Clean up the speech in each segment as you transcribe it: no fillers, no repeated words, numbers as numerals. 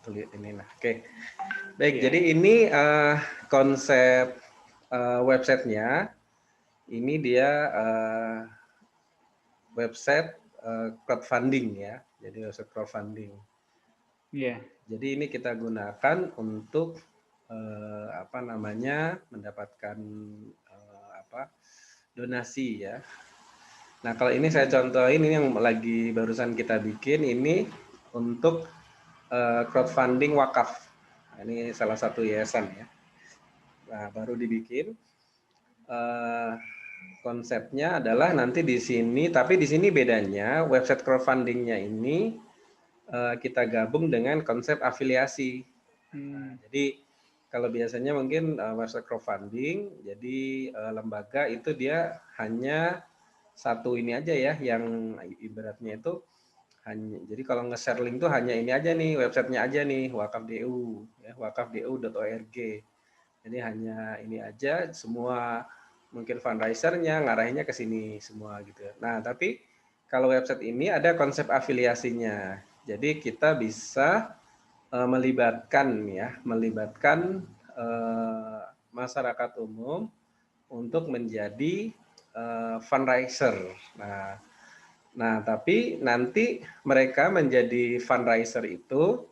tulis ini. Nah, oke. Baik, jadi ini konsep websitenya. Ini dia website crowdfunding ya. Jadi website crowdfunding. Iya. Jadi ini kita gunakan untuk mendapatkan donasi ya. Nah, kalau ini saya contohin, ini yang lagi barusan kita bikin, ini untuk crowdfunding wakaf. Nah, ini salah satu yayasan ya. Nah, baru dibikin. Konsepnya adalah nanti di sini, tapi di sini bedanya website crowdfundingnya ini kita gabung dengan konsep afiliasi. Nah, jadi kalau biasanya mungkin website crowdfunding, jadi lembaga itu dia hanya satu ini aja ya, yang ibaratnya itu hanya, jadi kalau nge-share link tuh hanya ini aja nih, websitenya aja nih, wakaf.du, ya, wakaf.du.org. Jadi hanya ini aja, semua mungkin fundraisernya ngarahinnya ke sini semua gitu. Nah, tapi kalau website ini ada konsep afiliasinya. Jadi kita bisa melibatkan masyarakat umum untuk menjadi fundraiser. Nah, tapi nanti mereka menjadi fundraiser itu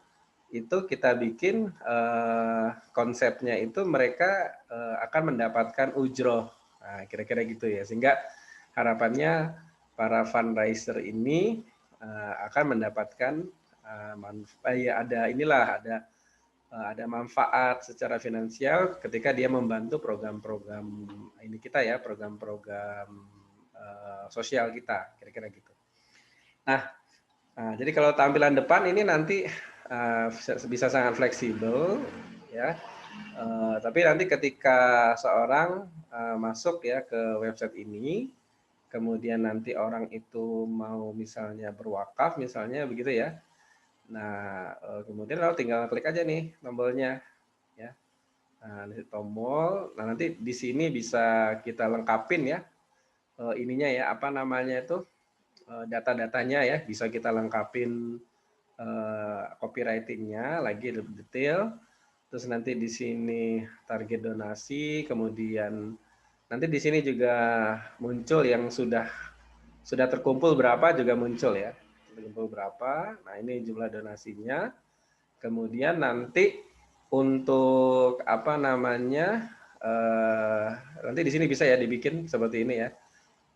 kita bikin konsepnya itu mereka akan mendapatkan ujroh. Nah, kira-kira gitu ya. Sehingga harapannya para fundraiser ini akan mendapatkan ada manfaat secara finansial ketika dia membantu program-program ini kita ya, program-program sosial kita, kira-kira gitu. Nah, jadi kalau tampilan depan ini nanti bisa sangat fleksibel ya. Tapi nanti ketika seorang masuk ya ke website ini, kemudian nanti orang itu mau misalnya berwakaf misalnya begitu ya. Nah, kemudian lalu tinggal klik aja nih tombolnya ya. Nah, tombol. Nah, nanti di sini bisa kita lengkapin ya ininya ya, apa namanya itu data-datanya ya, bisa kita lengkapin copywritingnya lagi lebih detail. Terus nanti di sini target donasi, kemudian nanti di sini juga muncul yang sudah terkumpul berapa juga muncul ya. Terkumpul berapa. Nah, ini jumlah donasinya. Kemudian nanti untuk nanti di sini bisa ya dibikin seperti ini ya.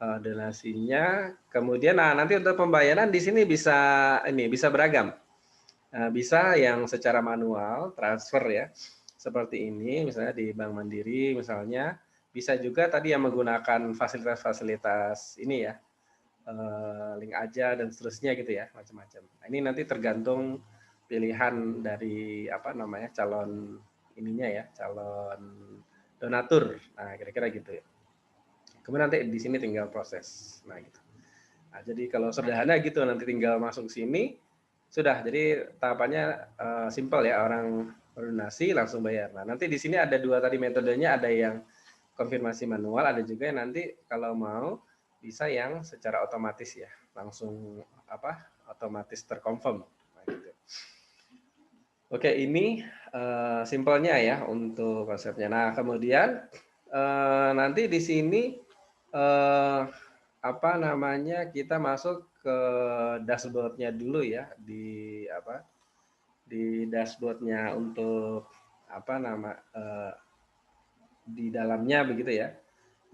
Donasinya. Kemudian nanti untuk pembayaran di sini bisa beragam. Bisa yang secara manual transfer ya, seperti ini misalnya di Bank Mandiri misalnya, bisa juga tadi yang menggunakan fasilitas-fasilitas ini ya, link aja dan seterusnya gitu ya, macam-macam. Nah, ini nanti tergantung pilihan dari calon ininya ya, calon donatur. Nah, kira-kira gitu ya. Kemudian nanti di sini tinggal proses. Nah, gitu. Nah, jadi kalau sederhana gitu, nanti tinggal masuk sini, sudah. Jadi tahapannya simpel ya, orang berdonasi langsung bayar. Nah, nanti di sini ada dua tadi metodenya, ada yang konfirmasi manual, ada juga yang nanti kalau mau bisa yang secara otomatis ya, langsung otomatis terkonfirm. Nah, gitu. Oke, ini simpelnya ya untuk konsepnya. Nah, kemudian nanti di sini kita masuk ke dashboardnya dulu ya, di dashboardnya untuk di dalamnya begitu ya.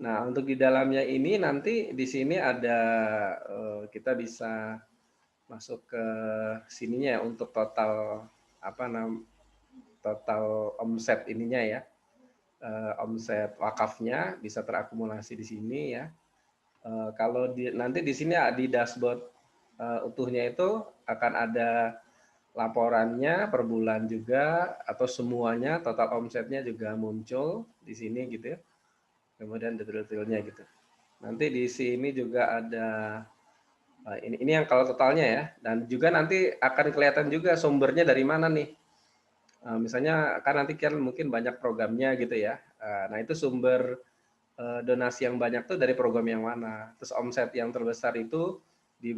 Nah, untuk di dalamnya ini nanti di sini ada kita bisa masuk ke sininya ya, untuk total total omset ininya ya. Omset wakafnya bisa terakumulasi di sini ya. Kalau nanti di sini di dashboard utuhnya itu akan ada laporannya per bulan juga, atau semuanya total omsetnya juga muncul di sini gitu ya. Kemudian detail-detailnya gitu. Nanti di sini juga ada ini yang kalau totalnya ya, dan juga nanti akan kelihatan juga sumbernya dari mana nih. Misalnya kan nanti kan mungkin banyak programnya gitu ya. Nah, itu sumber donasi yang banyak tuh dari program yang mana. Terus omset yang terbesar itu di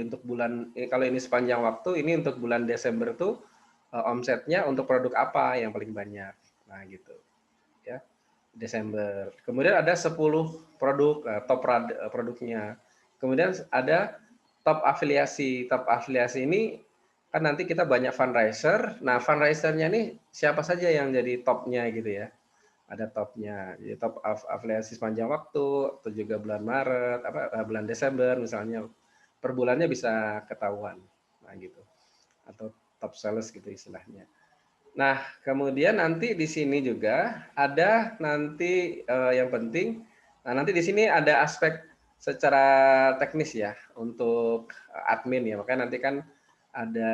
untuk bulan kalau ini sepanjang waktu, ini untuk bulan Desember tuh omsetnya untuk produk apa yang paling banyak. Nah, gitu. Ya. Desember. Kemudian ada 10 produk top produknya. Kemudian ada top afiliasi. Top afiliasi ini kan nanti kita banyak fundraiser. Nah, fundraisernya nih siapa saja yang jadi topnya gitu ya. Ada topnya. Jadi top afiliasi sepanjang waktu atau juga bulan Maret, bulan Desember misalnya. Per bulannya bisa ketahuan. Nah, gitu. Atau top sales gitu istilahnya. Nah, kemudian nanti di sini juga ada nanti yang penting. Nah, nanti di sini ada aspek secara teknis ya untuk admin ya. Makanya nanti kan ada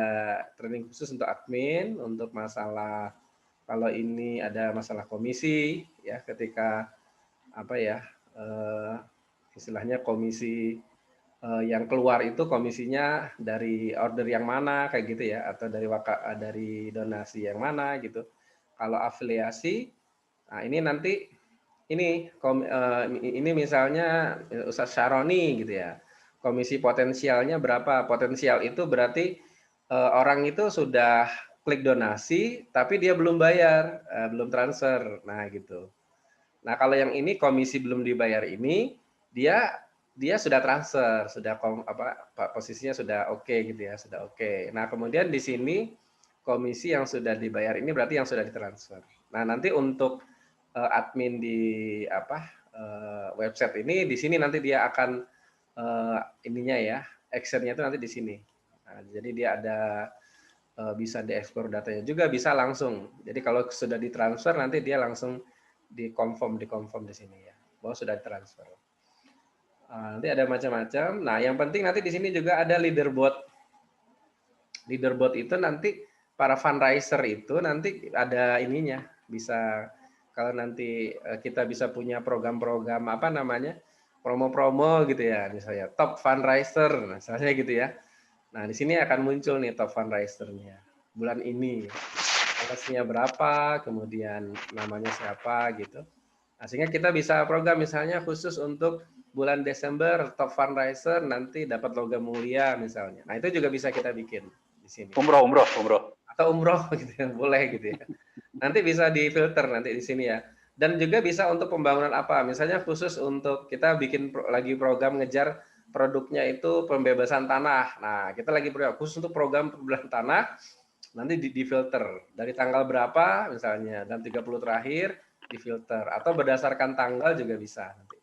training khusus untuk admin, untuk masalah kalau ini ada masalah komisi ya, ketika apa ya istilahnya komisi yang keluar itu komisinya dari order yang mana kayak gitu ya, atau dari donasi yang mana gitu. Kalau afiliasi, nah ini nanti ini misalnya Ustadz Syaroni gitu ya, komisi potensialnya berapa? Potensial itu berarti orang itu sudah klik donasi tapi dia belum bayar, belum transfer, nah gitu. Nah, kalau yang ini komisi belum dibayar ini, dia sudah transfer, sudah posisinya sudah oke gitu ya, sudah oke. Nah, kemudian di sini komisi yang sudah dibayar ini berarti yang sudah ditransfer. Nah, nanti untuk admin di website ini di sini nanti dia akan ininya ya, actionnya itu nanti di sini. Nah, jadi dia ada bisa diekspor datanya juga, bisa langsung. Jadi kalau sudah ditransfer nanti dia langsung dikonfirm di sini ya, bahwa sudah ditransfer. Nanti ada macam-macam. Nah, yang penting nanti di sini juga ada leaderboard. Leaderboard itu nanti para fundraiser itu nanti ada ininya, bisa kalau nanti kita bisa punya program-program apa namanya, promo-promo gitu ya, misalnya top fundraiser, misalnya gitu ya. Nah, di sini akan muncul nih top fundraisernya bulan ini. Atasnya berapa, kemudian namanya siapa gitu. Nah, sehingga kita bisa program misalnya khusus untuk bulan Desember top fundraiser nanti dapat logam mulia misalnya. Nah, itu juga bisa kita bikin di sini. Umroh. Atau umroh gitu ya, boleh gitu ya. Nanti bisa difilter nanti di sini ya. Dan juga bisa untuk pembangunan apa? Misalnya khusus untuk kita bikin lagi program ngejar produknya itu pembebasan tanah. Nah, kita lagi khusus untuk program pembebasan tanah, nanti difilter dari tanggal berapa misalnya, dan 30 terakhir difilter, atau berdasarkan tanggal juga bisa nanti.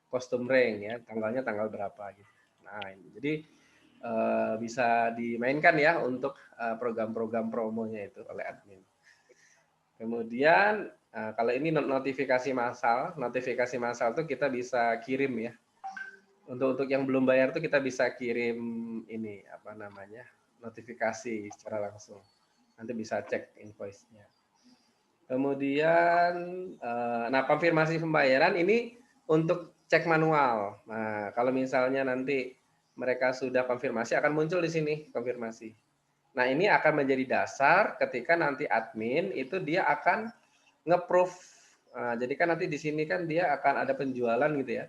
Custom rank ya, tanggalnya tanggal berapa gitu. Nah, ini. Jadi bisa dimainkan ya untuk program-program promonya itu oleh admin. Kemudian kalau ini notifikasi massal itu kita bisa kirim ya. Untuk yang belum bayar itu kita bisa kirim ini apa namanya, notifikasi secara langsung. Nanti bisa cek invoice-nya. Kemudian nah konfirmasi pembayaran ini untuk cek manual. Nah, kalau misalnya nanti mereka sudah konfirmasi akan muncul di sini konfirmasi. Nah, ini akan menjadi dasar ketika nanti admin itu dia akan nge-proof. Nah, jadi kan nanti di sini kan dia akan ada penjualan gitu ya.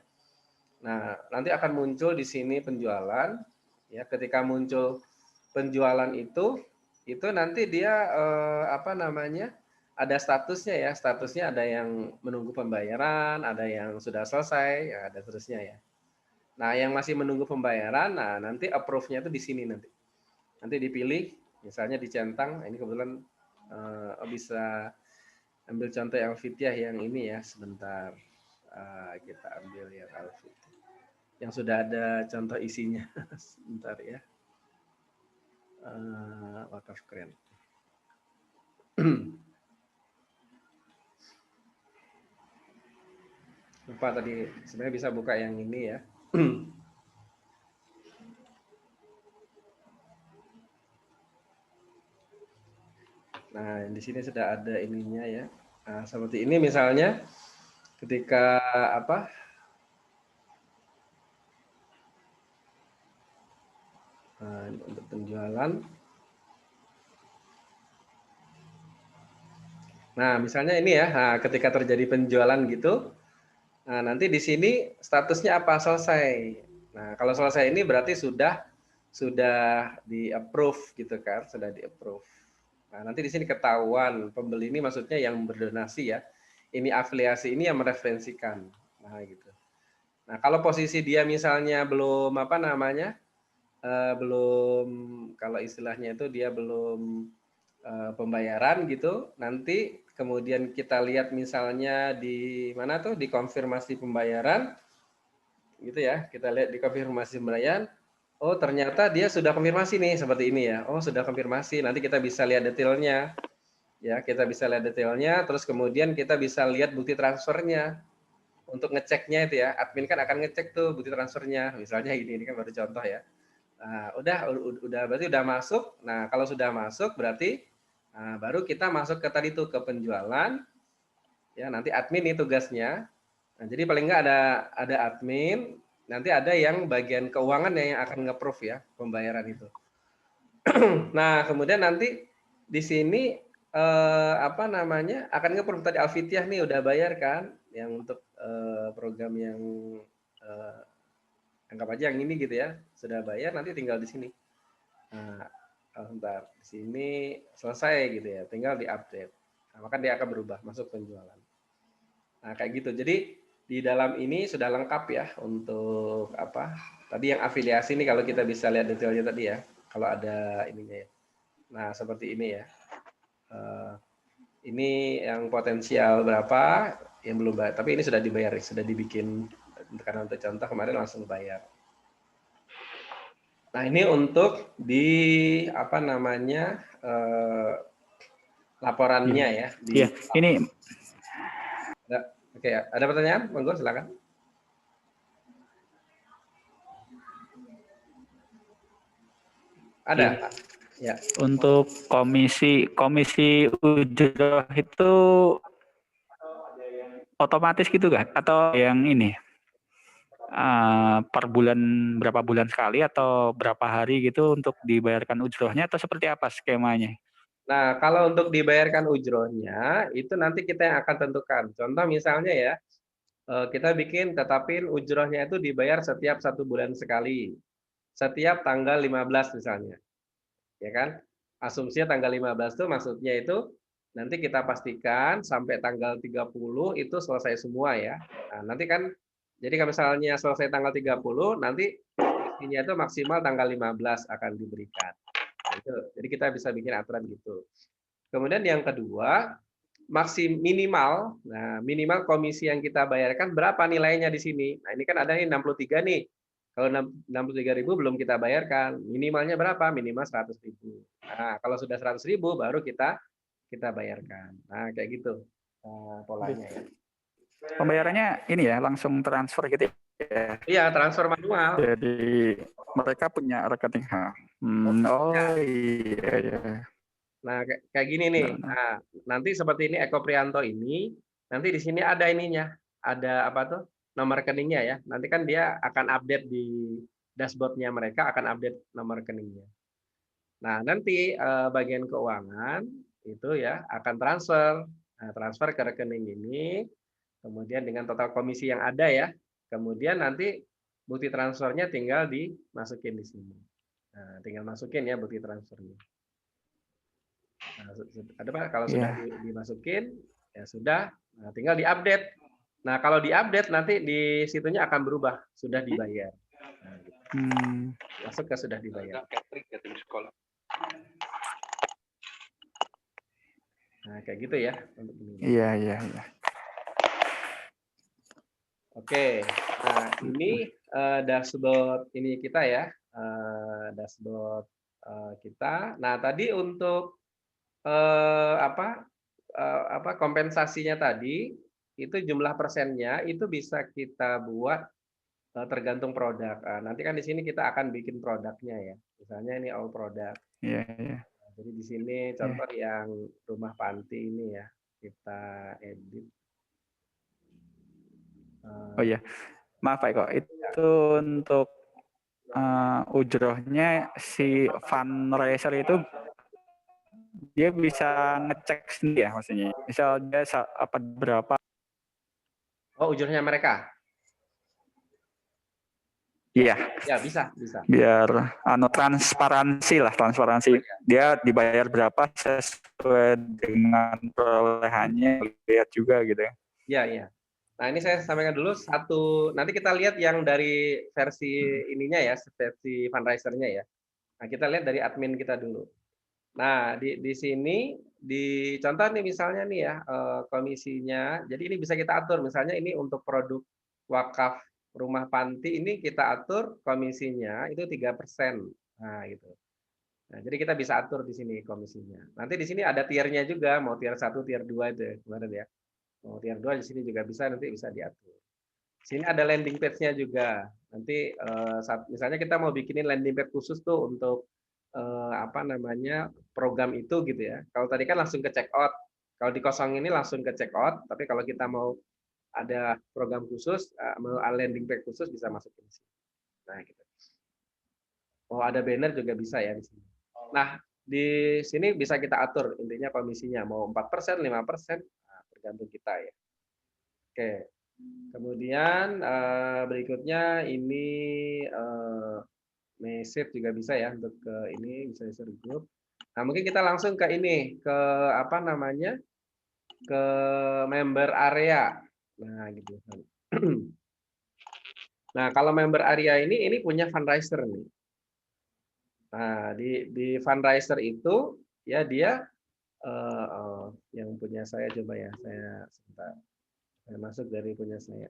Nah, nanti akan muncul di sini penjualan ya, ketika muncul penjualan itu nanti dia apa namanya? Ada statusnya ya, statusnya ada yang menunggu pembayaran, ada yang sudah selesai, ya, ada terusnya ya. Nah, yang masih menunggu pembayaran, nah nanti approve-nya itu di sini nanti. Nanti dipilih, misalnya dicentang, ini kebetulan bisa ambil contoh yang Alfitiah yang ini ya, sebentar. Kita ambil yang Alfitiah. Yang sudah ada contoh isinya, sebentar ya. Wakaf keren. Lupa tadi, sebenarnya bisa buka yang ini ya. Nah, di sini sudah ada ininya ya. Nah, seperti ini misalnya ketika apa? Untuk penjualan. Nah, misalnya ini ya, nah, ketika terjadi penjualan gitu, nah, nanti di sini statusnya apa? Selesai. Nah, kalau selesai ini berarti sudah di approve gitu kan, sudah di approve. Nah, nanti di sini ketahuan pembeli ini maksudnya yang berdonasi ya. Ini afiliasi ini yang mereferensikan. Nah, gitu. Nah, kalau posisi dia misalnya belum apa namanya? Belum, kalau istilahnya itu dia belum pembayaran gitu, nanti kemudian kita lihat misalnya di mana tuh di konfirmasi pembayaran gitu ya, kita lihat di konfirmasi pembayaran, oh ternyata dia sudah konfirmasi nih seperti ini ya, oh sudah konfirmasi, nanti kita bisa lihat detailnya ya, kita bisa lihat detailnya, terus kemudian kita bisa lihat bukti transfernya untuk ngeceknya itu ya, admin kan akan ngecek tuh bukti transfernya, misalnya ini kan baru contoh ya. Nah, udah berarti udah masuk. Nah, kalau sudah masuk berarti baru kita masuk ke tadi tuh ke penjualan. Ya, nanti admin nih tugasnya. Nah, jadi paling nggak ada admin, nanti ada yang bagian keuangan yang akan nge-approve ya pembayaran itu. Nah, kemudian nanti di sini apa namanya akan nge-approve tadi Alfitiah nih udah bayar kan yang untuk program yang anggap aja yang ini gitu ya, sudah bayar nanti tinggal di sini. Nah, sebentar, di sini selesai gitu ya, tinggal di-update. Nah, maka dia akan berubah, masuk penjualan. Nah, kayak gitu. Jadi di dalam ini sudah lengkap ya untuk apa? Tadi yang afiliasi ini kalau kita bisa lihat detailnya tadi ya, kalau ada ininya ya. Nah, seperti ini ya. Ini yang potensial berapa yang belum bayar, tapi ini sudah dibayar, sudah dibikin karena untuk contoh kemarin langsung bayar. Nah, ini untuk di apa namanya laporannya ya. Iya, ini. Oke, ada pertanyaan? Monggo silakan. Ada. Ya. Untuk komisi ujroh itu otomatis gitu kan? Atau yang ini per bulan berapa bulan sekali atau berapa hari gitu untuk dibayarkan ujrohnya atau seperti apa skemanya? Nah, kalau untuk dibayarkan ujrohnya itu nanti kita yang akan tentukan. Contoh misalnya ya, kita bikin tetapin ujrohnya itu dibayar setiap 1 bulan sekali. Setiap tanggal 15 misalnya. Ya kan? Asumsinya tanggal 15 itu maksudnya itu nanti kita pastikan sampai tanggal 30 itu selesai semua ya. Nah, nanti kan jadi kalau misalnya selesai tanggal 30 nanti ini itu maksimal tanggal 15 akan diberikan. Nah, itu. Jadi kita bisa bikin aturan gitu. Kemudian yang kedua, minimal, nah minimal komisi yang kita bayarkan berapa nilainya di sini. Nah, ini kan ada nih 63 nih. Kalau 63.000 belum kita bayarkan, minimalnya berapa? Minimal 100.000. Nah, kalau sudah 100.000 baru kita bayarkan. Nah, kayak gitu polanya ya. Pembayarannya ini ya langsung transfer gitu ya. Iya, transfer manual. Jadi mereka punya rekening. Oh iya ya. Nah, kayak gini nih. Nah, nanti seperti ini Eko Prianto ini, nanti di sini ada ininya, ada apa tuh nomor rekeningnya ya. Nanti kan dia akan update di dashboardnya mereka akan update nomor rekeningnya. Nah, nanti bagian keuangan itu ya akan transfer, transfer ke rekening ini, kemudian dengan total komisi yang ada ya, kemudian nanti bukti transfernya tinggal dimasukin di sini. Nah, tinggal masukin ya bukti transfernya. Nah, ada Pak, kalau sudah dimasukin ya sudah, nah, tinggal diupdate. Nah, kalau diupdate nanti di situnya akan berubah, sudah dibayar. Nah, gitu. Masuk ke sudah dibayar. Nah, kayak gitu ya untuk ini. Iya. Oke, nah ini dashboard ini kita ya, dashboard kita. Nah, tadi untuk apa kompensasinya tadi itu jumlah persennya itu bisa kita buat tergantung produk. Nanti kan di sini kita akan bikin produknya ya. Misalnya ini all produk. Iya. Nah, jadi di sini contoh yang rumah panti ini ya kita edit. Oh iya, maaf Pak Eko, itu untuk ujrohnya si fundraiser itu dia bisa ngecek sendiri ya maksudnya. Misal dia apa berapa. Oh, ujurnya mereka. Iya. Ya, bisa. Biar transparansi. Dia dibayar berapa sesuai dengan perolehannya, lihat juga gitu ya. Iya. Nah, ini saya sampaikan dulu satu, nanti kita lihat yang dari versi ininya ya, versi fundraiser-nya ya. Nah, kita lihat dari admin kita dulu. Nah, di sini di contoh nih misalnya nih ya, komisinya. Jadi ini bisa kita atur, misalnya ini untuk produk wakaf rumah panti ini kita atur komisinya itu 3%. Nah, gitu. Nah, jadi kita bisa atur di sini komisinya. Nanti di sini ada tiernya juga, mau tier 1, tier 2 itu ya, kemarin ya. Mau tier 2 di sini juga bisa, nanti bisa diatur. Sini ada landing page-nya juga. Nanti misalnya kita mau bikinin landing page khusus tuh untuk apa namanya program itu gitu ya. Kalau tadi kan langsung ke check out. Kalau di kosong ini langsung ke check out. Tapi kalau kita mau ada program khusus, mau landing page khusus bisa masukin di sini. Nah, gitu. Oh, ada banner juga bisa ya di sini. Nah, di sini bisa kita atur intinya komisinya mau 4%, 5%, nah, tergantung kita ya. Oke. Kemudian berikutnya ini message juga bisa ya untuk ke ini bisa share grup. Nah, mungkin kita langsung ke ini ke apa namanya? Ke member area. Nah, gitu. Nah, kalau member area ini punya fundraiser nih. Nah, di fundraiser itu ya dia yang punya saya coba ya, saya sebentar. Saya masuk dari punya saya.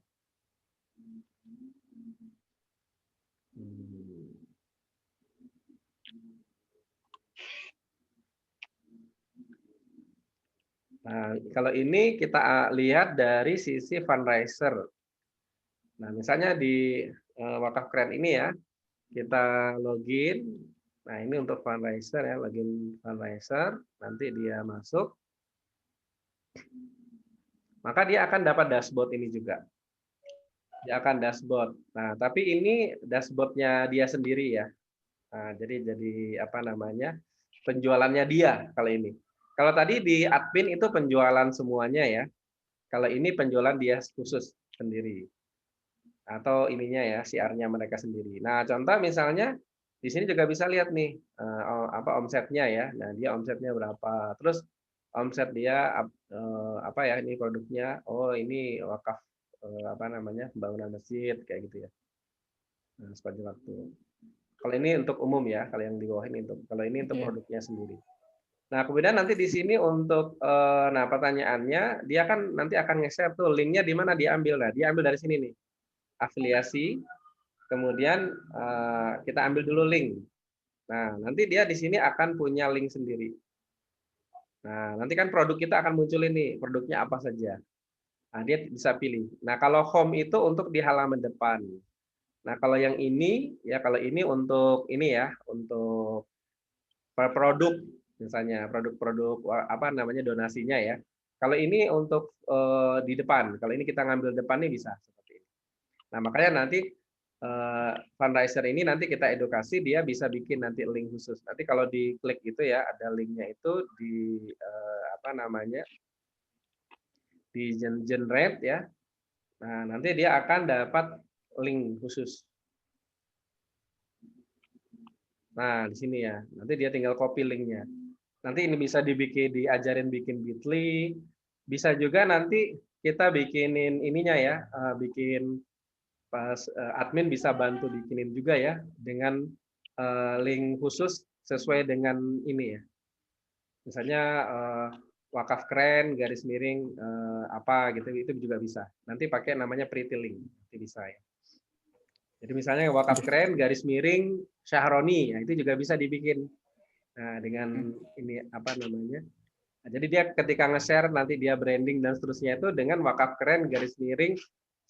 Nah, kalau ini kita lihat dari sisi fundraiser. Nah, misalnya di Wakaf Keren ini ya, kita login. Nah, ini untuk fundraiser ya, login fundraiser. Nanti dia masuk. Maka dia akan dapat dashboard ini juga. Dia akan dashboard. Nah, tapi ini dashboardnya dia sendiri ya. Nah, jadi apa namanya? Penjualannya dia kalau ini. Kalau tadi di admin itu penjualan semuanya ya. Kalau ini penjualan dia khusus sendiri. Atau ininya ya, CR-nya mereka sendiri. Nah, contoh misalnya di sini juga bisa lihat nih apa omsetnya ya. Nah, dia omsetnya berapa. Terus omset dia apa ya ini produknya. Oh, ini wakaf apa namanya? Pembangunan masjid kayak gitu ya. Nah, sepanjang waktu. Kalau ini untuk umum ya, kalau yang di bawah ini untuk kalau ini untuk produknya sendiri. Nah, kemudian nanti di sini untuk nah pertanyaannya dia kan nanti akan nge-share tuh linknya di mana diambil. Nah, dia ambil dari sini nih. Afiliasi, kemudian kita ambil dulu link. Nah, nanti dia di sini akan punya link sendiri. Nah, nanti kan produk kita akan muncul ini, produknya apa saja. Nah, dia bisa pilih. Nah, kalau home itu untuk di halaman depan. Nah, kalau yang ini ya kalau ini untuk ini ya, untuk produk misalnya produk-produk apa namanya donasinya ya. Kalau ini untuk di depan, kalau ini kita ngambil depan nih bisa seperti ini. Nah, makanya nanti fundraiser ini nanti kita edukasi dia bisa bikin nanti link khusus. Nanti kalau diklik itu ya ada linknya itu di apa namanya di generate ya. Nah, nanti dia akan dapat link khusus. Nah, di sini ya. Nanti dia tinggal copy linknya. Nanti ini bisa diajarin bikin Bitly. Bisa juga nanti kita bikinin ininya ya, bikin pas admin bisa bantu bikinin juga ya dengan link khusus sesuai dengan ini ya. Misalnya wakaf keren garis miring apa gitu itu juga bisa. Nanti pakai namanya pretty link, nanti bisa ya. Jadi misalnya wakaf keren garis miring Syahroni, ya itu juga bisa dibikin. Nah, dengan ini apa namanya? Nah, jadi dia ketika nge-share nanti dia branding dan seterusnya itu dengan wakaf keren garis miring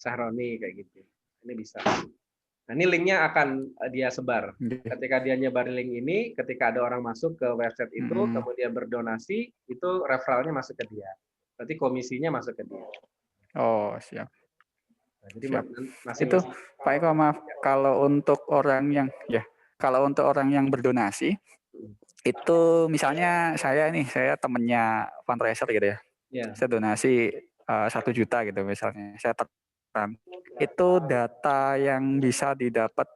Syahroni kayak gitu. Ini bisa. Nah, ini linknya akan dia sebar. Ketika dia nyebar link ini, ketika ada orang masuk ke website itu, kemudian berdonasi, itu referralnya masuk ke dia. Berarti komisinya masuk ke dia. Oh, siap. Nah, jadi itu Pak Eko, maaf, kalau untuk orang yang berdonasi, itu misalnya saya temennya fundraiser gitu ya. Saya donasi 1 juta gitu misalnya. Saya Ran. Itu data yang bisa didapat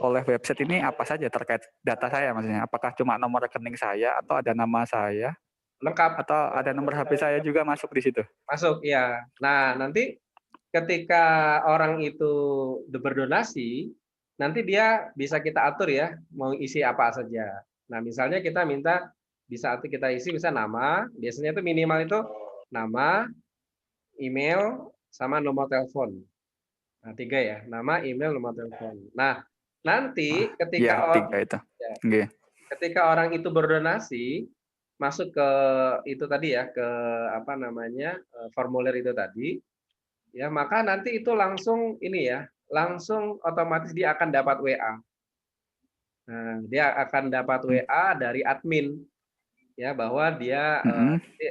oleh website ini apa saja terkait data saya maksudnya? Apakah cuma nomor rekening saya atau ada nama saya Lengkap. atau ada nomor HP saya juga masuk di situ? Masuk, ya. Nah, nanti ketika orang itu berdonasi, nanti dia bisa kita atur ya, mau isi apa saja. Nah, misalnya kita minta di saat kita isi bisa nama, biasanya itu minimal itu nama, email, sama nomor telepon. Nah, 3 ya, nama, email, nomor telepon. Nah, nanti Ya, 3 itu. Okay. ketika orang itu berdonasi, masuk ke itu tadi ya, ke apa namanya, formulir itu tadi, ya maka nanti itu langsung ini ya, langsung otomatis dia akan dapat WA. Nah, dia akan dapat WA dari admin ya bahwa dia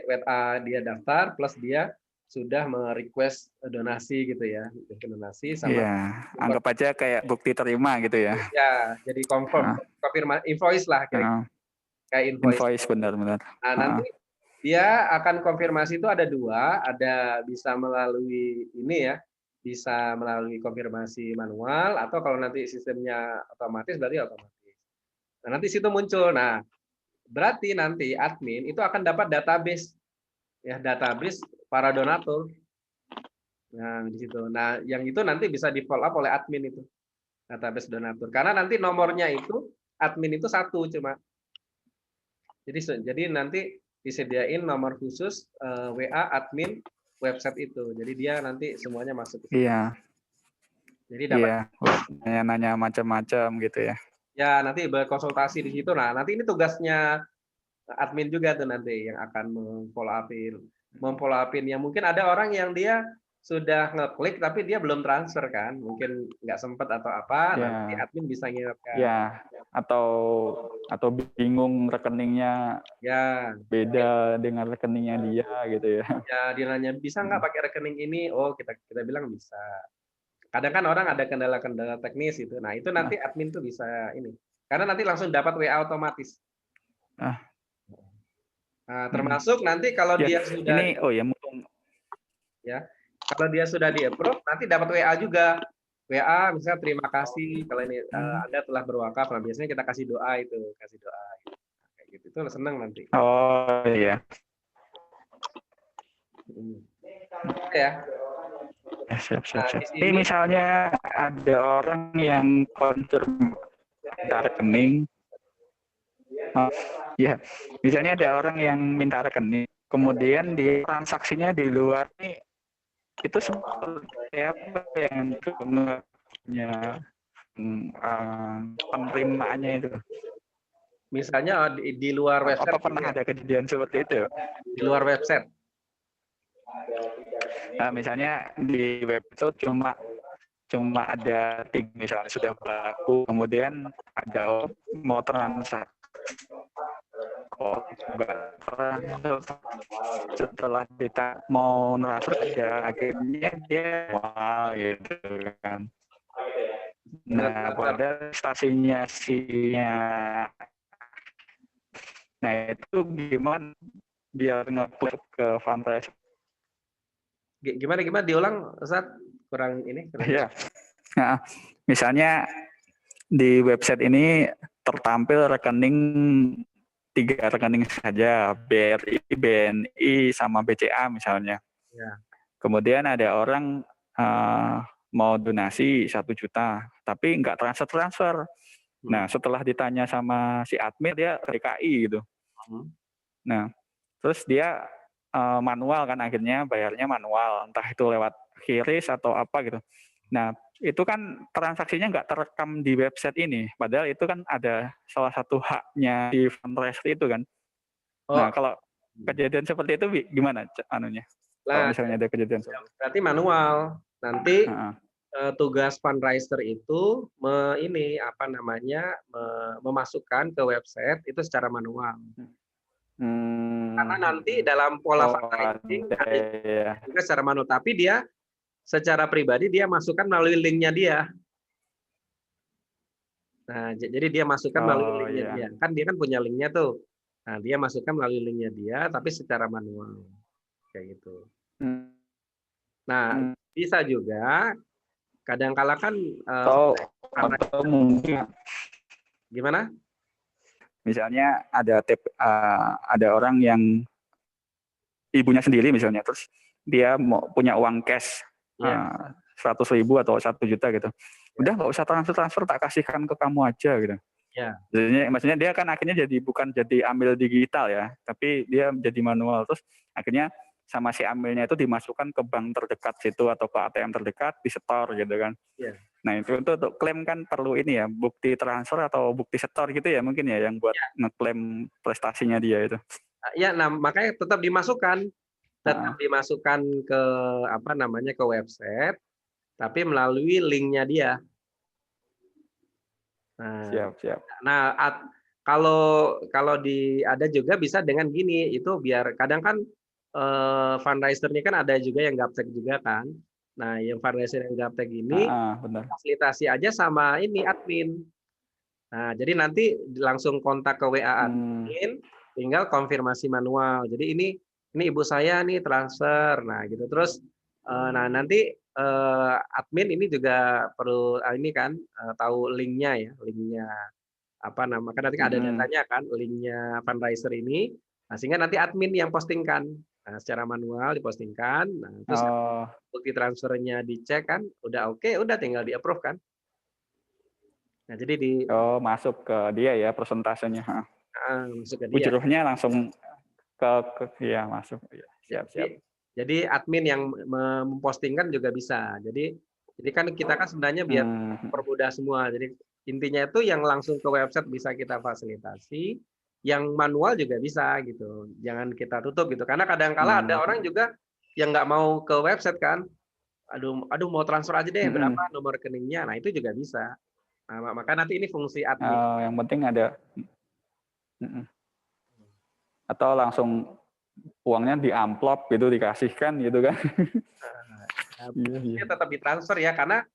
WA dia daftar plus dia sudah merequest donasi gitu ya, donasi sama anggap aja kayak bukti terima gitu ya. Ya, jadi konfirmasi invoice lah kira-kira. Kayak invoice benar-benar. Nah, nanti dia akan konfirmasi itu ada 2, ada bisa melalui ini ya, bisa melalui konfirmasi manual atau kalau nanti sistemnya otomatis berarti otomatis. Nah, nanti situ muncul. Nah, berarti nanti admin itu akan dapat database ya, database para donatur. Nah, di situ. Nah, yang itu nanti bisa di-follow up oleh admin itu. Database donatur. Karena nanti nomornya itu admin itu 1 cuma. Jadi nanti disediain nomor khusus WA admin website itu. Jadi dia nanti semuanya masuk. Iya. Jadi dapat nanya macam-macam gitu ya. Ya, nanti berkonsultasi di situ. Nah, nanti ini tugasnya admin juga tuh nanti yang akan memfollow upin. Yang mungkin ada orang yang dia sudah ngeklik tapi dia belum transfer kan, mungkin nggak sempat atau apa, nanti admin bisa ngingatkan. Ya, atau bingung rekeningnya beda dengan rekeningnya dia gitu ya. Ya, dia nanya bisa nggak pakai rekening ini? Oh, kita bilang bisa. Kadang kan orang ada kendala-kendala teknis itu. Nah, itu nanti admin tuh bisa ini. Karena nanti langsung dapat WA otomatis. Nah, termasuk nanti kalau dia sudah kalau dia sudah di-approve, nanti dapat WA juga. WA misalnya terima kasih kalau ini Anda telah berwakaf. Nah, biasanya kita kasih doa itu, kayak gitu. Itu senang nanti. Oh iya. Ya. Siap. Ini misalnya ada orang yang confirm rekening. Ya, misalnya ada orang yang minta rekening, kemudian di transaksinya di luar nih itu seperti apa yang punya penerimaannya itu? Misalnya di luar website. Apa pernah ada kejadian seperti itu? Di luar website. Nah, misalnya di web itu cuma ada 3 misalnya sudah berlaku, kemudian ada mau transaksi setelah kita mau transfer ya akhirnya dia gitu kan. Nah, pada stasinya nah itu gimana biar ngeklik ke fundraiser? Gimana diulang Ustaz? Kurang ini. Ya. Nah, misalnya di website ini tertampil rekening 3 rekening saja, BRI, BNI, sama BCA misalnya. Ya. Kemudian ada orang mau donasi 1 juta, tapi nggak transfer. Nah, setelah ditanya sama si admin, dia DKI gitu. Nah, terus dia manual kan, akhirnya bayarnya manual, entah itu lewat QRIS atau apa gitu. Nah, itu kan transaksinya nggak terekam di website ini, padahal itu kan ada salah satu haknya di fundraiser itu kan. Nah, kalau kejadian seperti itu gimana anunya? Kalau misalnya ada kejadian seperti itu. Berarti manual. Nanti tugas fundraiser itu memasukkan ke website itu secara manual. Karena nanti dalam pola fundraising ada juga secara manual, tapi dia secara pribadi dia masukkan melalui linknya dia. Nah, jadi dia masukkan melalui linknya dia. Kan dia kan punya linknya tuh. Nah, dia masukkan melalui linknya dia, tapi secara manual. Kayak gitu. Nah, Bisa juga. Kadang-kala kan atau mungkin gimana? misalnya ada orang yang ibunya sendiri misalnya, terus dia mau punya uang cash Ya, 100.000 atau 1 juta gitu. ya, Udah nggak usah transfer, tak kasihkan ke kamu aja gitu. ya. Jadinya, maksudnya dia kan akhirnya bukan jadi amil digital ya, tapi dia jadi manual. Terus akhirnya sama si amilnya itu dimasukkan ke bank terdekat situ atau ke ATM terdekat, disetor gitu kan. Ya. Nah itu untuk klaim kan perlu ini ya, bukti transfer atau bukti setor gitu ya mungkin ya, yang buat ngeklaim prestasinya dia itu. Ya, nah makanya tetap dimasukkan ke apa namanya, ke website, tapi melalui linknya dia. Nah, Siap. nah kalau ada juga bisa dengan gini, itu biar kadang kan fundraiser ini kan ada juga yang gaptek juga kan. Nah, yang fundraiser yang gaptek ini Benar. fasilitasi aja sama ini admin. Nah, jadi nanti langsung kontak ke WA admin, tinggal konfirmasi manual. Jadi ini ibu saya nih transfer. Nah, gitu. Terus nah nanti admin ini juga perlu ini kan tahu linknya ya, linknya apa nama kan nanti ada datanya kan, linknya fundraiser ini. Nah, sehingga nanti admin yang postingkan. Nah, secara manual dipostingkan. Nah, terus bukti transfernya dicek kan, udah oke, udah tinggal di-approve kan. Nah, jadi masuk ke dia ya persentasenya. masuk ke dia. Ujruhnya langsung ke ya masuk. Ya, siap. Jadi admin yang mempostingkan juga bisa. Jadi kan kita kan sebenarnya biar permudah semua. Jadi intinya itu yang langsung ke website bisa kita fasilitasi, yang manual juga bisa gitu. Jangan kita tutup gitu. Karena kadang-kala ada orang juga yang nggak mau ke website kan. Aduh mau transfer aja deh, berapa nomor rekeningnya. Nah, itu juga bisa. Nah, maka nanti ini fungsi admin. Yang penting ada atau langsung uangnya di amplop gitu dikasihkan gitu kan. Iya. Tetap ditransfer ya, karena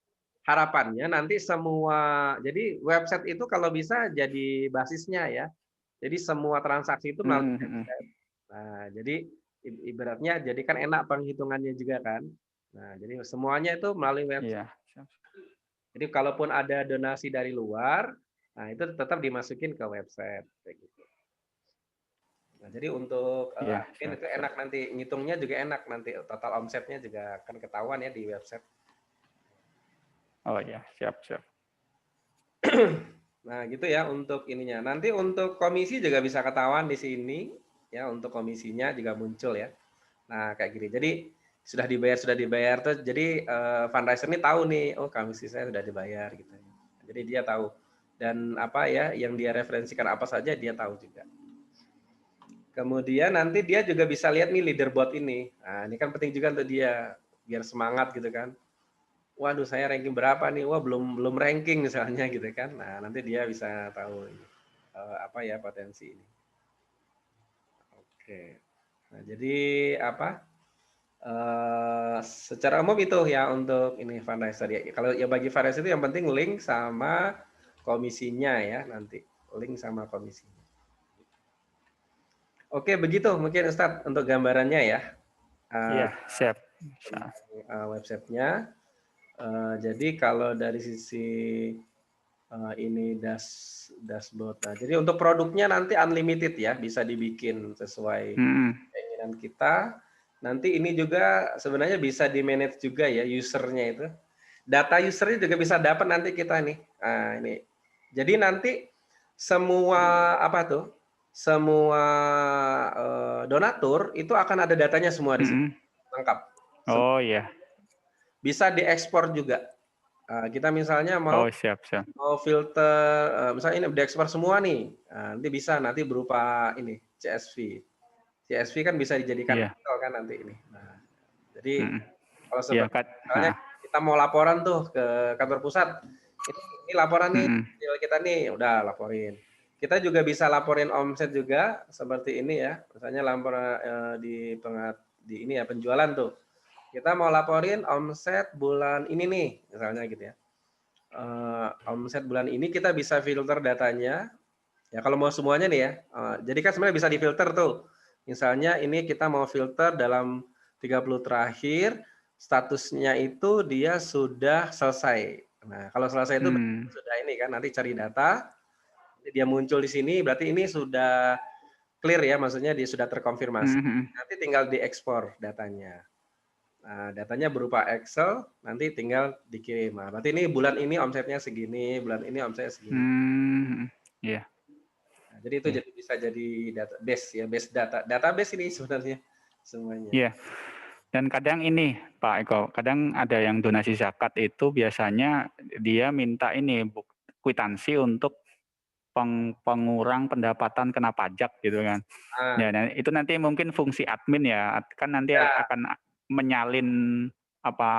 harapannya nanti semua, jadi website itu kalau bisa jadi basisnya ya. Jadi semua transaksi itu melalui website. Nah, jadi ibaratnya jadi kan enak penghitungannya juga kan. Nah, jadi semuanya itu melalui website. Jadi kalaupun ada donasi dari luar, nah itu tetap dimasukin ke website kayak gitu. Nah, jadi untuk admin itu enak nanti ngitungnya juga enak, nanti total omsetnya juga akan ketahuan ya di website. Oh ya, siap. Nah, gitu ya untuk ininya. Nanti untuk komisi juga bisa ketahuan di sini ya, untuk komisinya juga muncul ya. Nah, kayak gini. Jadi sudah dibayar terus jadi fundraiser ini tahu nih, oh komisi saya sudah dibayar gitu. Jadi dia tahu, dan apa ya yang dia referensikan apa saja dia tahu juga. Kemudian nanti dia juga bisa lihat nih leaderboard ini. Nah, ini kan penting juga untuk dia biar semangat gitu kan. Waduh, saya ranking berapa nih? Wah, belum ranking misalnya gitu kan. Nah, nanti dia bisa tahu apa ya potensi ini. Oke. Nah, jadi apa? Secara umum itu ya untuk ini fundraiser ya. Kalau ya bagi fundraiser itu yang penting link sama komisinya ya nanti. Link sama komisinya. Oke, begitu mungkin Ustadz untuk gambarannya ya. Iya, siap. Websitenya. Jadi kalau dari sisi ini dashboard. Nah, jadi untuk produknya nanti unlimited ya, bisa dibikin sesuai keinginan kita. Nanti ini juga sebenarnya bisa di manage juga ya usernya itu. Data usernya juga bisa dapat nanti kita nih. Nah, ini. Jadi nanti semua apa tuh? Semua donatur itu akan ada datanya semua di sini. Lengkap. Oh iya. Bisa diekspor juga. Kita misalnya mau filter, misalnya ini diekspor semua nih, nanti bisa nanti berupa ini CSV. CSV kan bisa dijadikan Excel kan nanti ini. Nah, jadi kalau seperti misalnya kita mau laporan tuh ke kantor pusat, ini laporan nih kita nih, udah laporin. Kita juga bisa laporin omset juga seperti ini ya, misalnya laporan di ini ya penjualan tuh. Kita mau laporin omset bulan ini nih, misalnya gitu ya. Omset bulan ini kita bisa filter datanya. Ya kalau mau semuanya nih ya. Jadi kan sebenarnya bisa difilter tuh. Misalnya ini kita mau filter dalam 30 terakhir statusnya itu dia sudah selesai. Nah, kalau selesai itu sudah ini kan, nanti cari data, dia muncul di sini, berarti ini sudah clear ya, maksudnya dia sudah terkonfirmasi. Nanti tinggal diekspor datanya. Nah, datanya berupa Excel, nanti tinggal dikirim. Nah, berarti ini bulan ini omsetnya segini, bulan ini omsetnya segini. Iya. Nah, jadi itu bisa jadi database ya, base data, database ini sebenarnya semuanya. Iya. Dan kadang ini Pak Eko, kadang ada yang donasi zakat itu biasanya dia minta ini kwitansi untuk pengurang pendapatan kena pajak gitu kan. Ya, nah, itu nanti mungkin fungsi admin ya, kan nanti akan menyalin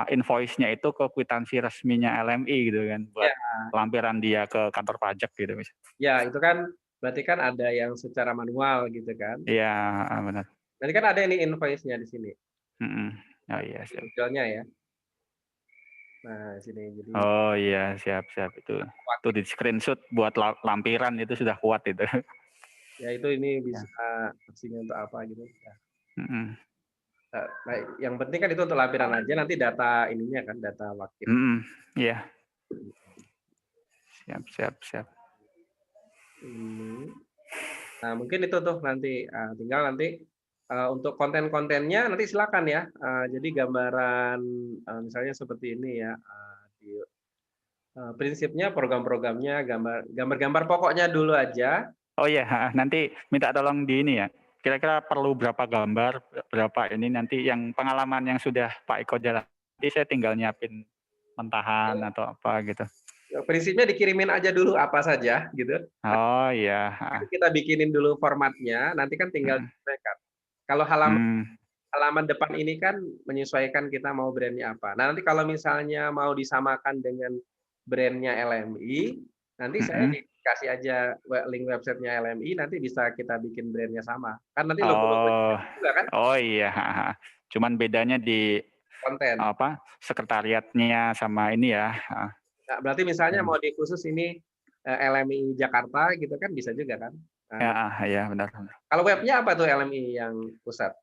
invoice-nya itu ke kwitansi resminya LMI gitu kan, buat lampiran dia ke kantor pajak gitu. Ya, itu kan berarti kan ada yang secara manual gitu kan. Iya, benar. Berarti kan ada ini invoice-nya di sini. Oh iya, siap. Detailnya ya. Nah, sini jadi. Oh iya, siap itu. Itu di screenshot buat lampiran itu sudah kuat itu. Ya itu ini bisa fungsinya untuk apa gitu. Nah, yang penting kan itu untuk lampiran aja, nanti data ininya kan, data wakil. Iya. Siap. Nah, mungkin itu tuh nanti tinggal nanti untuk konten-kontennya nanti silakan ya. Jadi gambaran misalnya seperti ini ya. Prinsipnya program-programnya gambar-gambar pokoknya dulu aja. Oh iya, nanti minta tolong di ini ya. Kira-kira perlu berapa gambar, berapa ini nanti yang pengalaman yang sudah Pak Eko jalan. Nanti saya tinggal nyiapin mentahan atau apa gitu. Prinsipnya dikirimin aja dulu apa saja gitu. Oh iya. Nanti kita bikinin dulu formatnya, nanti kan tinggal disesuaikan. Kalau halaman depan ini kan menyesuaikan kita mau brandnya apa. Nah, nanti kalau misalnya mau disamakan dengan brandnya LMI, nanti saya dikasih aja link websitenya LMI, nanti bisa kita bikin brandnya sama. Kan nanti logo-logo juga kan? Oh iya. Cuman bedanya di Konten. Sekretariatnya sama ini ya. Nah, berarti misalnya mau di khusus ini LMI Jakarta gitu kan bisa juga kan? Ya benar. Kalau webnya apa tuh LMI yang pusat?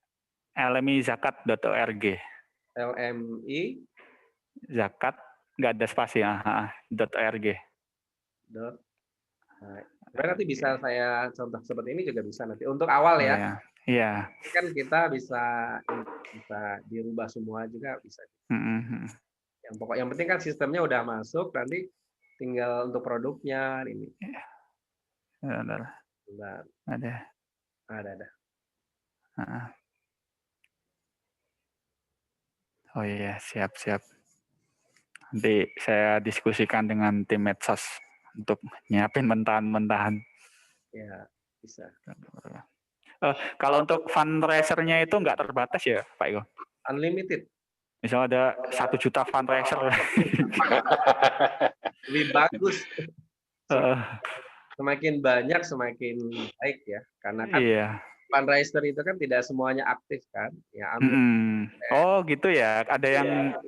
lmizakat.org. LMI Zakat nggak ada spasi ya. .org. Nanti bisa saya contoh seperti ini juga bisa nanti untuk awal ya. Iya. Kan kita bisa dirubah semua juga bisa. Yang penting kan sistemnya udah masuk, nanti tinggal untuk produknya ini. Ada. Oh iya, siap. Nanti saya diskusikan dengan tim medsos untuk nyiapin mentahan-mentahan. Ya, bisa. Kalau untuk fundraiser-nya itu nggak terbatas ya, Pak Iko? Unlimited. Misal ada 1 juta fundraiser. Lebih bagus. Semakin banyak, semakin baik ya. Karena kan fundraiser itu kan tidak semuanya aktif kan. Ya, oh gitu ya, ada yang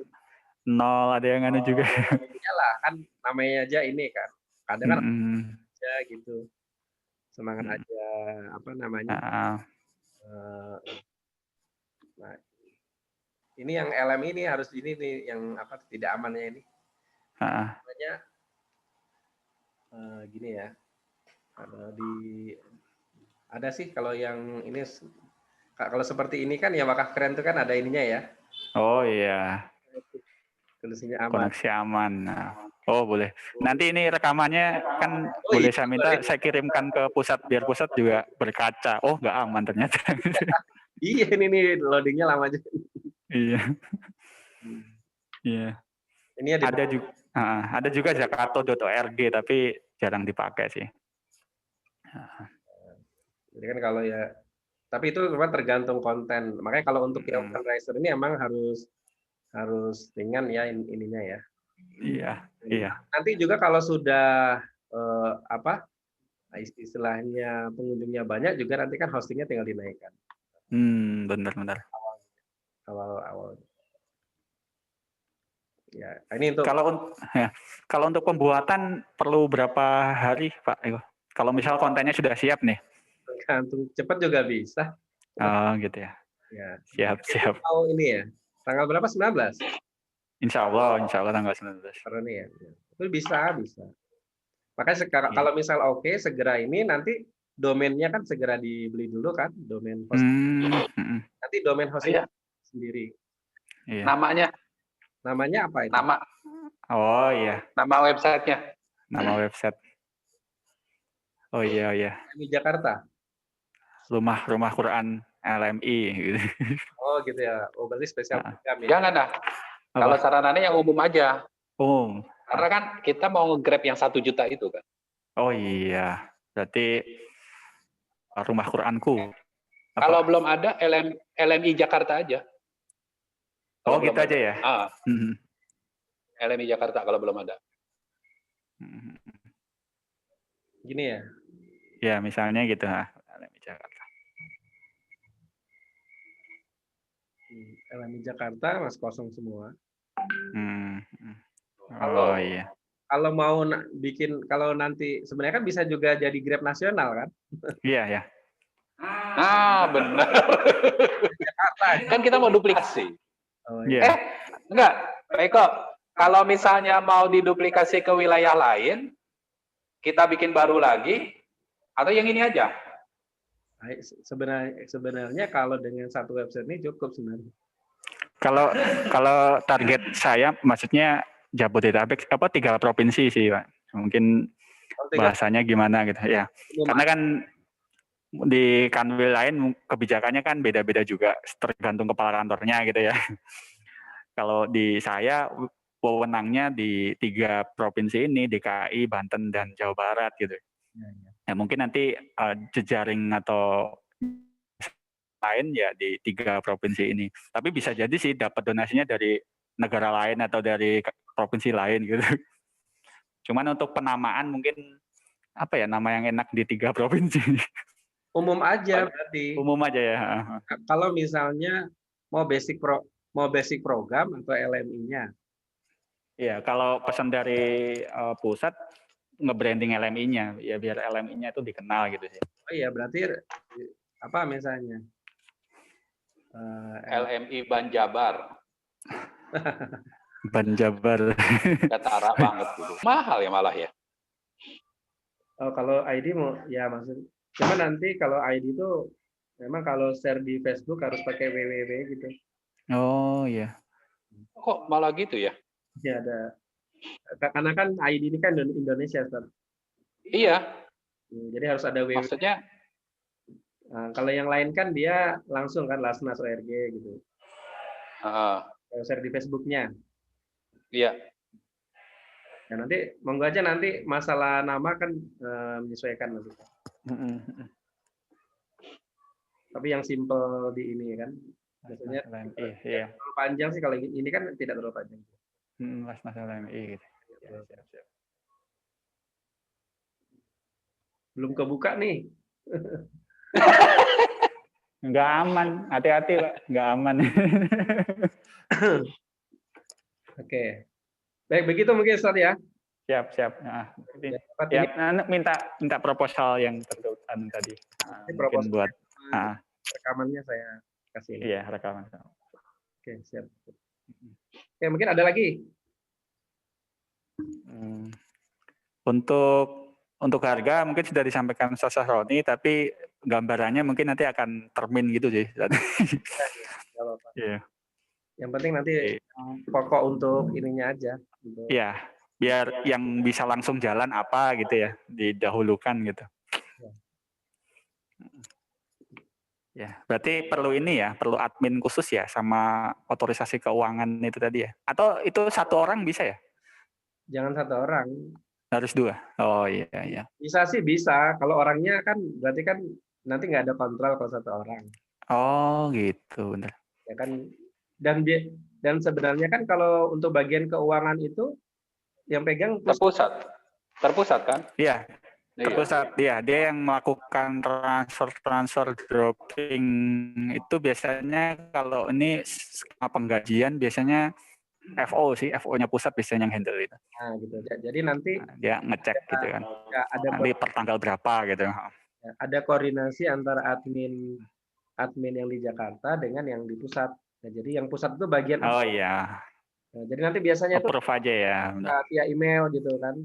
0, ada yang anu juga. Iyalah, kan namanya aja ini kan. Kadang kan aja gitu. Semangat aja, apa namanya. Nah, ini yang LM ini harus ini nih, yang apa tidak amannya ini. Namanya gini ya. Ada sih kalau yang ini, kalau seperti ini kan ya Wakaf Keren itu kan ada ininya ya. Oh iya. Koneksi aman. Oh boleh. Nanti ini rekamannya kan boleh saya minta saya kirimkan ke pusat biar pusat juga berkaca. Oh nggak aman ternyata. Iya ini nih loadingnya lama juga. Iya. Ini ada juga zakato.org tapi jarang dipakai sih. Jadi kan kalau ya, tapi itu memang tergantung konten. Makanya kalau untuk yang fundraiser ini emang harus ringan ya ininya ya. Iya. Nanti juga kalau sudah istilahnya pengunjungnya banyak juga nanti kan hostingnya tinggal dinaikkan. Benar. Awal. Ya, ini untuk kalau untuk pembuatan perlu berapa hari, Pak? Kalau misal kontennya sudah siap nih. Tergantung cepat juga bisa. Oh gitu ya. Ya. Siap. Mau ini ya. Tanggal berapa? 19? Insya Allah tanggal 19. Karena nih ya. Itu bisa. Makanya sekarang Iya. kalau misal oke, segera ini nanti domainnya kan segera dibeli dulu kan, domain host. Nanti domain hostnya sendiri. Iya. Namanya apa itu? Oh iya. Nama websitenya. Nama website. Oh iya. LMI Jakarta. Rumah Quran LMI gitu. Oh gitu ya. Oh berarti spesial program ya. Jangan dah. Kalau saranannya yang umum aja. Karena kan kita mau nge-grab yang 1 juta itu kan. Oh iya. Berarti Rumah Quranku. Kalau belum ada LMI Jakarta aja. Oh gitu aja ya. LMI Jakarta kalau belum ada. Gini ya. Ya misalnya gitu LMI Jakarta. LMI Jakarta mas kosong semua. Oh iya. Kalau mau bikin, kalau nanti sebenarnya kan bisa juga jadi Grab nasional kan? Iya. Benar. Kan kita mau duplikasi. Oh, iya. Enggak, Pak Eko. Kalau misalnya mau diduplikasi ke wilayah lain, kita bikin baru lagi, atau yang ini aja? Sebenarnya kalau dengan satu website ini cukup sebenarnya. Kalau target saya maksudnya Jabodetabek 3 provinsi sih Pak. Mungkin bahasanya gimana gitu ya. Karena kan di kanwil lain kebijakannya kan beda-beda juga tergantung kepala kantornya gitu ya. Kalau di saya wewenangnya di 3 provinsi ini, DKI, Banten dan Jawa Barat gitu. Ya mungkin nanti jejaring atau lain ya di 3 provinsi ini. Tapi bisa jadi sih dapat donasinya dari negara lain atau dari provinsi lain gitu. Cuman untuk penamaan mungkin apa ya nama yang enak di 3 provinsi. Umum aja berarti. Umum aja ya. Kalau misalnya mau basic program atau LMI-nya. Iya, kalau pesan dari pusat nge-branding LMI-nya ya biar LMI-nya itu dikenal gitu sih. Oh iya, berarti apa misalnya? LMI Banjabar. Banjabar. Ketara banget gitu. Mahal ya malah ya. Oh, kalau ID mau ya maksud. Cuma nanti kalau ID itu memang kalau share di Facebook harus pakai www gitu. Oh iya. Kok malah gitu ya? Ya ada. Karena kan ID ini kan Indonesia, Ustaz. Iya. Jadi harus ada www. Maksudnya? Nah, kalau yang lain kan dia langsung kan Lasnas ORG gitu. Kalau share di Facebooknya. Iya. Ya nanti monggo aja nanti masalah nama kan menyesuaikan nanti. Tapi yang simple di ini kan biasanya terlalu panjang sih kalau ini kan tidak terlalu panjang. Lasnas LMI gitu. Ya, siap. Belum kebuka nih. Nggak aman, hati-hati Pak, nggak aman. Oke. Baik, begitu mungkin Ustaz ya. Siap. Minta proposal yang tertentu tadi. Mungkin buat rekamannya saya kasih. Iya, rekaman. Oke, siap. Oke, mungkin ada lagi. Untuk harga mungkin sudah disampaikan Ustaz Sahroni, tapi gambarannya mungkin nanti akan termin gitu sih. Iya. Yang penting nanti pokok untuk ininya aja. Iya, biar yang bisa langsung jalan apa gitu ya, didahulukan gitu. Ya, berarti perlu perlu admin khusus ya sama otorisasi keuangan itu tadi ya? Atau itu 1 orang bisa ya? Jangan 1 orang. Harus 2? Oh iya. Bisa sih bisa, kalau orangnya kan berarti kan nanti nggak ada kontrol kalau 1 orang. Oh gitu, benar. Ya kan, dan sebenarnya kan kalau untuk bagian keuangan itu yang pegang terpusat kan? Iya. Terpusat dia yang melakukan transfer dropping itu biasanya kalau ini penggajian biasanya FO-nya pusat biasanya yang handle itu. Nah, gitu. Jadi nanti dia ngecek gitu kan. Ya, nanti per tanggal berapa gitu. Ada koordinasi antara admin yang di Jakarta dengan yang di pusat. Nah, jadi yang pusat itu bagian Oh approve. iya, Nah, jadi nanti biasanya itu approve aja ya. Benar. via email gitu kan.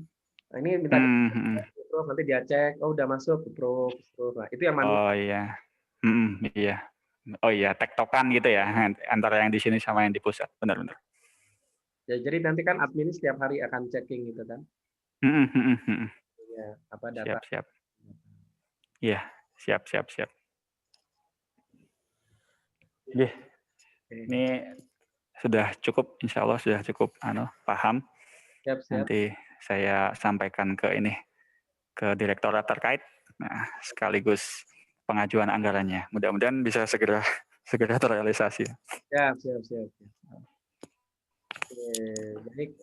Nah, ini minta approve, nanti dia cek, oh udah masuk, approve. Nah, itu yang manual. Oh iya, iya. Oh iya, tektokan gitu ya antara yang di sini sama yang di pusat, benar-benar. Ya, jadi nanti kan admin setiap hari akan checking gitu kan. Ya, apa data. Siap. Iya, siap. Oke, ini sudah cukup, insya Allah sudah cukup paham. Siap. Nanti saya sampaikan ke direktorat terkait, nah sekaligus pengajuan anggarannya. Mudah-mudahan bisa segera terrealisasi. Siap. Oke, baik.